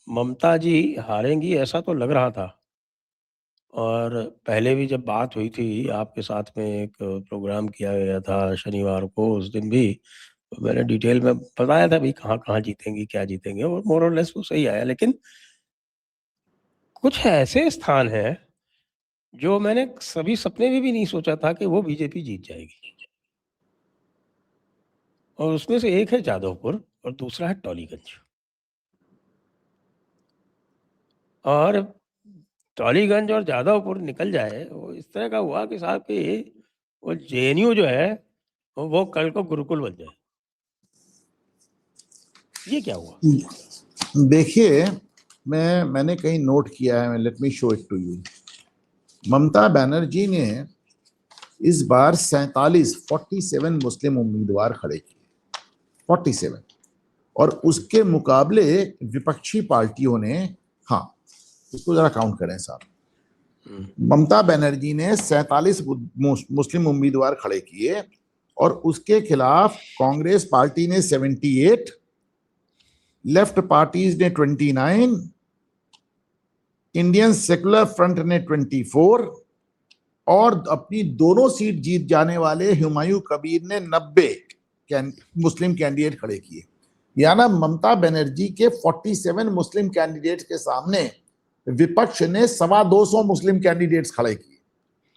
ममता जी हारेंगी ऐसा तो लग रहा था। और पहले भी जब बात हुई थी आपके साथ में, एक प्रोग्राम किया गया था शनिवार को, उस दिन भी तो मैंने डिटेल में बताया था भी कहाँ कहाँ जीतेंगी, क्या जीतेंगे, और मोर और लेस वो सही आया। लेकिन कुछ ऐसे स्थान हैं जो मैंने सभी सपने में भी नहीं सोचा था कि वो बीजेपी जीत जाएगी। और उसमें से एक है जादवपुर और दूसरा है टॉलीगंज। और टॉलीगंज और जादवपुर निकल जाए, वो इस तरह का हुआ कि साहब कि वो जेएनयू जो है वो कल को गुरुकुल बन जाए। ये क्या हुआ? देखिए, मैंने कहीं नोट किया है, let me show it to you. Mamata Banerjee ने इस बार 47 मुस्लिम उम्मीदवार खड़े किए, 47। और उसके मुकाबले विपक्षी पार्टियों ने, हाँ इसको जरा काउंट करें साहब, ममता बनर्जी ने 47 मुस्लिम उम्मीदवार खड़े किए और उसके खिलाफ कांग्रेस पार्टी ने 78, लेफ्ट पार्टीज ने 29, इंडियन सेकुलर फ्रंट ने 24 और अपनी दोनों सीट जीत जाने वाले हुमायूं कबीर ने 90 मुस्लिम कैंडिडेट खड़े किए। यानी ममता बनर्जी के 47 मुस्लिम कैंडिडेट्स के सामने विपक्ष ने 225 मुस्लिम कैंडिडेट्स खड़े किए।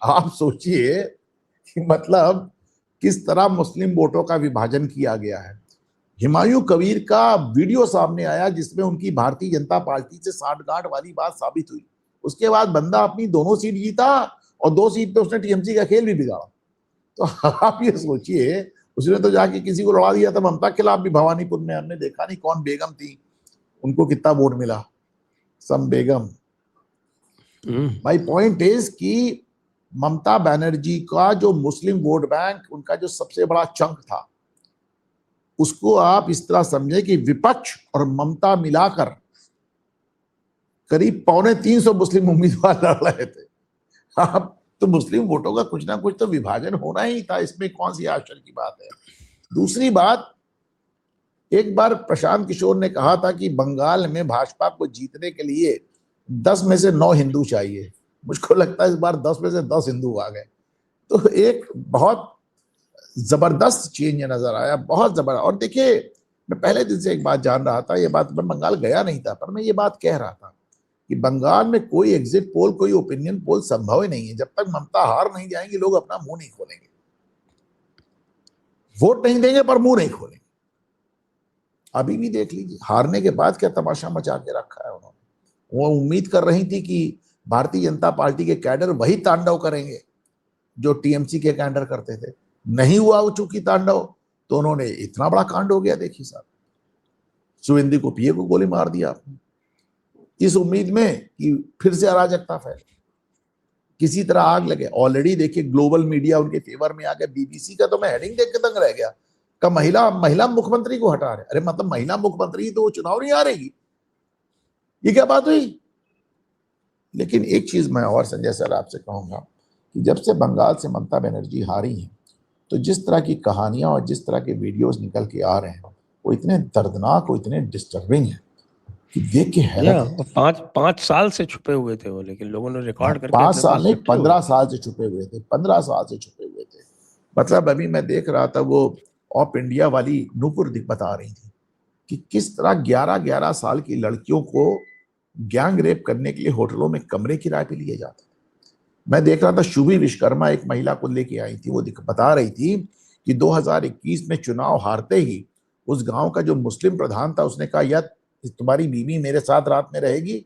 आप सोचिए कि मतलब किस तरह मुस्लिम वोटों का विभाजन किया गया है। हुमायूं कबीर का वीडियो सामने आया जिसमें उनकी भारतीय जनता पार्टी से साठगांठ वाली बात साबित हुई। उसके बाद बंदा अपनी दोनों सीट जीता और 2 सीट पे उसने टीएमसी का खेल भी बिगाड़ा। तो आप ये सोचिए, उसने तो जाके किसी को लड़ा दिया था ममता के खिलाफ भी भवानीपुर में। हमने देखा नहीं कौन बेगम थी, उनको कितना वोट मिला, सम बेगम। माय पॉइंट इज कि ममता बनर्जी का जो मुस्लिम वोट बैंक, उनका जो सबसे बड़ा चंक था, उसको आप इस तरह समझे कि विपक्ष और ममता मिलाकर करीब 250 मुस्लिम उम्मीदवार लड़ रहे थे। आप तो मुस्लिम वोटों का कुछ ना कुछ तो विभाजन होना ही था, इसमें कौन सी आश्चर्य की बात है। दूसरी बात, एक बार प्रशांत किशोर ने कहा था कि बंगाल में भाजपा को जीतने के लिए 10 में से 9 हिंदू चाहिए। मुझको लगता है इस बार 10 में से 10 हिंदू आ गए। तो एक बहुत जबरदस्त चेंज नजर आया, बहुत जबरदस्त। और देखिए, मैं पहले दिन से एक बात जान रहा था, ये बात, मैं बंगाल गया नहीं था पर मैं ये बात कह रहा था कि बंगाल में कोई एग्जिट पोल, कोई ओपिनियन पोल संभव ही नहीं है। जब तक ममता हार नहीं जाएंगी, लोग अपना मुंह नहीं खोलेंगे, वोट नहीं देंगे पर मुंह नहीं खोलेंगे। अभी भी देख लीजिए, हारने के बाद क्या तमाशा मचा के रखा है उन्होंने। वो उम्मीद कर रही थी कि भारतीय जनता पार्टी के कैडर वही तांडव करेंगे जो टीएमसी के कैडर करते थे। नहीं हुआ वो चूंकि तांडव, तो उन्होंने इतना बड़ा कांड हो गया। देखिए साहब, सुवेंदु को पीए को गोली मार दिया आपने, इस उम्मीद में कि फिर से अराजकता फैले, किसी तरह आग लगे। ऑलरेडी देखिए ग्लोबल मीडिया उनके फेवर में आ गया। बीबीसी का तो मैं हेडिंग देख के दंग रह गया, का महिला मुख्यमंत्री को हटा रहे। अरे मतलब महिला मुख्यमंत्री तो वो चुनाव नहीं हारेगी, ये क्या बात हुई। लेकिन एक चीज मैं और संजय सर आपसे कहूंगा कि जब से बंगाल से ममता बनर्जी हारी है, तो जिस तरह की कहानियां और जिस तरह के वीडियोस निकल के आ रहे हैं, वो इतने दर्दनाक और इतने डिस्टर्बिंग है कि देख के हैरत। 5 साल से छुपे हुए थे वो, लेकिन लोगों ने रिकॉर्ड करके 5 अपने साल पास नहीं, रखे 15 हुए। साल से छुपे हुए थे, 15 साल से छुपे हुए थे। मतलब अभी मैं देख रहा था, वो ऑप इंडिया वाली नूपुर बता रही थी कि किस तरह 11-11 साल की लड़कियों को गैंग रेप करने के लिए होटलों में कमरे किराए पे लिए जाते थे। मैं देख रहा था शुभी विश्वकर्मा एक महिला को लेके आई थी, वो बता रही थी कि 2021 में चुनाव हारते ही उस गांव का जो मुस्लिम प्रधान था, उसने कहा यार तुम्हारी बीवी मेरे साथ रात में रहेगी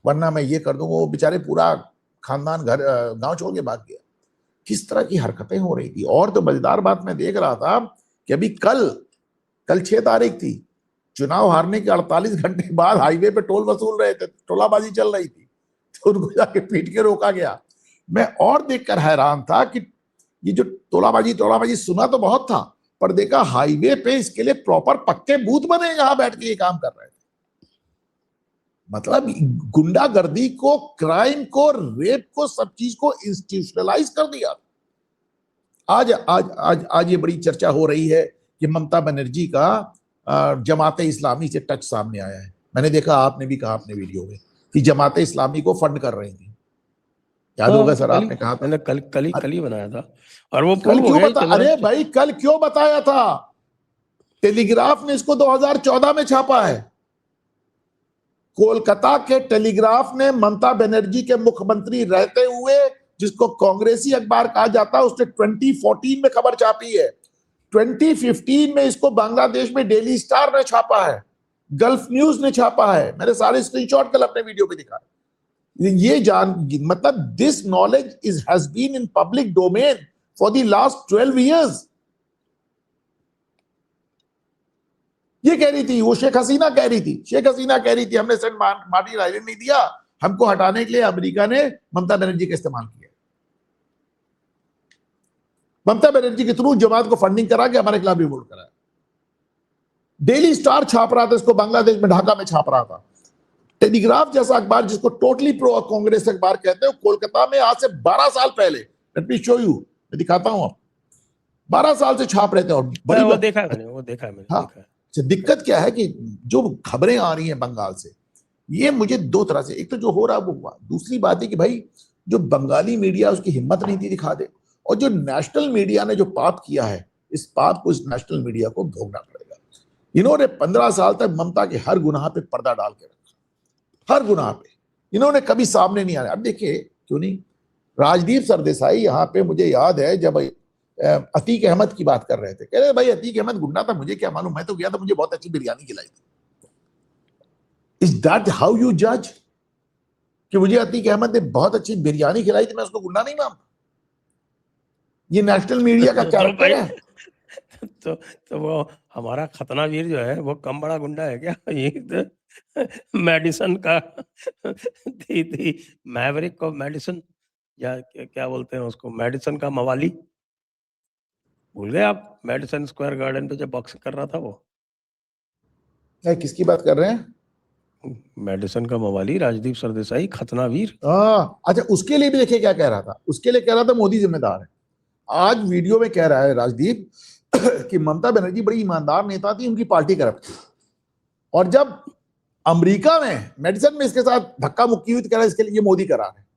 वरना मैं ये कर दूंगा। वो बेचारे पूरा खानदान घर गांव छोड़ के भाग गया। किस तरह की हरकतें हो रही थी। और तो मजेदार बात मैं देख रहा था कि अभी कल 6 तारीख थी, चुनाव हारने के 48 घंटे बाद हाईवे पे टोल वसूल रहे थे, टोलाबाजी चल रही थी, तो उनको जाके पीट के रोका गया। मैं और देखकर हैरान था कि ये जो टोलाबाजी सुना तो बहुत था, पर देखा हाईवे पे इसके लिए प्रॉपर पक्के बूथ बने, यहां बैठ के ये काम कर रहे थे। मतलब गुंडागर्दी को, क्राइम को, रेप को, सब चीज को इंस्टीट्यूशनलाइज कर दिया। आज आज आज आज ये बड़ी चर्चा हो रही है कि ममता बनर्जी का जमाते इस्लामी से टच सामने आया है। मैंने देखा, आपने भी कहा अपने वीडियो में कि जमाते इस्लामी को फंड कर रही थी, याद हाँ, होगा सर, कल आपने कहा था। मैंने कल ही बनाया था, और वो कल प्रूव हो क्यों गया बता, कि अरे भाई कल क्यों बताया था? टेलीग्राफ ने इसको 2014 में छापा है। कोलकाता के टेलीग्राफ ने ममता बनर्जी के मुख्यमंत्री रहते हुए, जिसको कांग्रेसी अखबार कहा जाता है, उसने 2014 में खबर छापी है। 2015 में इसको बांग्लादेश में डेली स्टार ने छापा है, गल्फ न्यूज ने छापा है। मैंने सारे स्क्रीनशॉट कल अपने वीडियो पे दिखाए। ये जान, मतलब this knowledge is has been in public domain for the last 12 years. ये कह रही थी, वो शेख हसीना कह रही थी, शेख हसीना कह रही थी हमने सेंट मार्टिन आइलैंड नहीं दिया, हमको हटाने के लिए अमेरिका ने ममता बनर्जी का इस्तेमाल किया। ममता बनर्जी के थ्रू जमात को फंडिंग करा के हमारे खिलाफ रिवोल्ट करा। डेली स्टार छाप रहा था इसको, बांग्लादेश में ढाका में छाप रहा था। टेलीग्राफ जैसा अखबार, जिसको टोटली प्रो कांग्रेस अखबार कहते हैं, कोलकाता में आज से 12 साल पहले, लेट मी शो यू, मैं दिखाता हूं आप, 12 साल से छाप रहे थे। और बड़ी वो देखा है मैंने, हाँ, देखा है। दिक्कत क्या है कि जो खबरें आ रही हैं बंगाल से, ये मुझे दो तरह से, एक तो जो हो रहा है वो हुआ, दूसरी बात है कि भाई जो बंगाली मीडिया उसकी हिम्मत नहीं थी दिखा दे, और जो नेशनल मीडिया ने जो पाप किया है, इस पाप को इस नेशनल मीडिया को भोगना पड़ेगा। इन्होंने 15 साल तक ममता के हर गुनाह पे पर्दा डाल के रखा, हर गुनाह पे इन्होंने कभी सामने नहीं आया। अब देखिए क्यों नहीं, राजदीप सरदेसाई यहाँ पे, मुझे याद है जब अतीक अहमद की बात कर रहे थे, कह रहे भाई अतीक अहमद गुंडा था, मुझे क्या मालूम, मैं तो गया था, मुझे बहुत अच्छी बिरयानी खिलाई थी। इज दैट हाउ यू जज कि मुझे अतीक अहमद ने बहुत अच्छी बिरयानी खिलाई थी, मैं उसको गुंडा नहीं मानता? ये नेशनल मीडिया का कैरेक्टर है। तो वो हमारा खतनावीर जो है वो कम बड़ा गुंडा है क्या? ये तो मेडिसन का थी मैवरिक को मेडिसन, या क्या बोलते हैं उसको, मेडिसन का मवाली, भूल गए आप? मेडिसन स्क्वायर गार्डन पे जब बॉक्सिंग कर रहा था वो, किसकी बात कर रहे हैं? मेडिसन का मवाली राजदीप सरदेसाई, खतनावीर। अच्छा, उसके लिए भी देखिए क्या कह रहा था, उसके लिए कह रहा था मोदी जिम्मेदार है। आज वीडियो में कह रहा है राजदीप कि ममता बनर्जी बड़ी ईमानदार नेता थी, उनकी पार्टी करप्ट थी, और जब अमेरिका में मेडिसन में इसके साथ धक्का मुक्की हुई तो कह रहा है इसके लिए मोदी करा रहे हैं।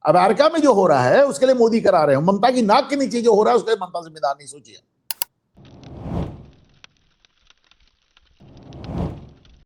अमेरिका में जो हो रहा है उसके लिए मोदी करा रहे हैं, ममता की नाक के नीचे जो हो रहा है उसके लिए ममता जिम्मेदार नहीं, सोचिए।